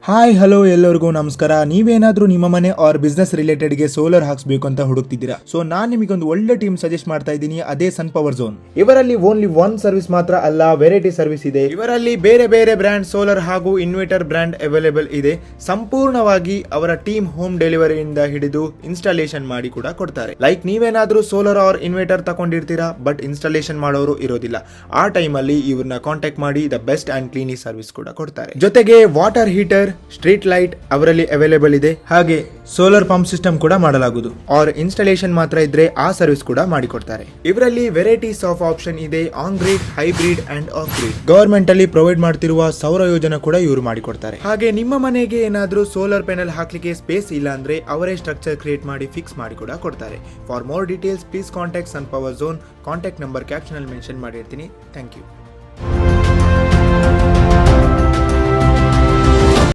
Hi hello ಎಲ್ಲರಿಗೂ ನಮಸ್ಕಾರ. ನೀವೇನಾದ್ರೂ ನಿಮ್ಮ ಮನೆ ಆರ್ ಬಿಸ್ನೆಸ್ ರಿಲೇಟೆಡ್ಗೆ ಸೋಲಾರ್ ಹಾಕ್ಸ್ಬೇಕು ಅಂತ ಹುಡುಕ್ತಿದ್ದೀರಾ? ಸೊ ನಾನು ನಿಮಗೊಂದು ಒಳ್ಳೆ ಟೀಮ್ ಸಜೆಸ್ಟ್ ಮಾಡ್ತಾ ಇದ್ದೀನಿ, ಅದೇ ಸನ್ ಪವರ್ ಝೋನ್. ಇವರಲ್ಲಿ ಓನ್ಲಿ ಒನ್ ಸರ್ವಿಸ್ ಮಾತ್ರ ಅಲ್ಲ, ವೆರೈಟಿ ಸರ್ವಿಸ್ ಇದೆ. ಇವರಲ್ಲಿ ಬೇರೆ ಬೇರೆ ಬ್ರ್ಯಾಂಡ್ ಸೋಲಾರ್ ಹಾಗೂ ಇನ್ವರ್ಟರ್ ಬ್ರ್ಯಾಂಡ್ ಅವೈಲೇಬಲ್ ಇದೆ. ಸಂಪೂರ್ಣವಾಗಿ ಅವರ ಟೀಮ್ ಹೋಮ್ ಡೆಲಿವರಿಯಿಂದ ಹಿಡಿದು ಇನ್ಸ್ಟಾಲೇಷನ್ ಮಾಡಿ ಕೂಡ ಕೊಡ್ತಾರೆ. ಲೈಕ್ ನೀವೇನಾದ್ರೂ ಸೋಲಾರ್ ಆರ್ ಇನ್ವರ್ಟರ್ ತಗೊಂಡಿರ್ತೀರಾ, ಬಟ್ ಇನ್ಸ್ಟಾಲೇಷನ್ ಮಾಡೋರು ಇರೋದಿಲ್ಲ. ಆ ಟೈಮ್ ಅಲ್ಲಿ ಇವ್ರನ್ನ ಕಾಂಟ್ಯಾಕ್ಟ್ ಮಾಡಿ the best and clean service ಕೂಡ ಕೊಡ್ತಾರೆ. ಜೊತೆಗೆ ವಾಟರ್ ಹೀಟರ್, ಸ್ಟ್ರೀಟ್ ಲೈಟ್ ಅವರಲ್ಲಿ ಅವೈಲೇಬಲ್ ಇದೆ. ಹಾಗೆ ಸೋಲಾರ್ ಪಂಪ್ ಸಿಸ್ಟಮ್ ಕೂಡ ಮಾಡಲಾಗುವುದು. ಆರ್ ಇನ್ಸ್ಟಾಲೇಷನ್ ಮಾತ್ರ ಇದ್ರೆ ಆ ಸರ್ವಿಸ್ ಕೂಡ ಮಾಡಿಕೊಡ್ತಾರೆ. ಇವರಲ್ಲಿ ವೆರೈಟೀಸ್ ಆಫ್ ಆಪ್ಷನ್ ಇದೆ, on grid, hybrid and of grid. Government ಅಲ್ಲಿ ಪ್ರೊವೈಡ್ ಮಾಡ್ತಿರುವ ಸೌರ ಯೋಜನೆ ಕೂಡ ಇವರು ಮಾಡಿಕೊಡ್ತಾರೆ. ಹಾಗೆ ನಿಮ್ಮ ಮನೆಗೆ ಏನಾದ್ರೂ ಸೋಲಾರ್ ಪ್ಯಾನೆಲ್ ಹಾಕ್ಲಿಕ್ಕೆ ಸ್ಪೇಸ್ ಇಲ್ಲ ಅಂದ್ರೆ ಅವರೇ ಸ್ಟ್ರಕ್ಚರ್ ಕ್ರಿಯೇಟ್ ಮಾಡಿ ಫಿಕ್ಸ್ ಮಾಡಿ ಕೂಡ ಕೊಡ್ತಾರೆ. For more details please contact Sun Power Zone. Contact number caption ಅಲ್ಲಿ ಮೆನ್ಷನ್ ಮಾಡಿರ್ತೀನಿ. Thank you.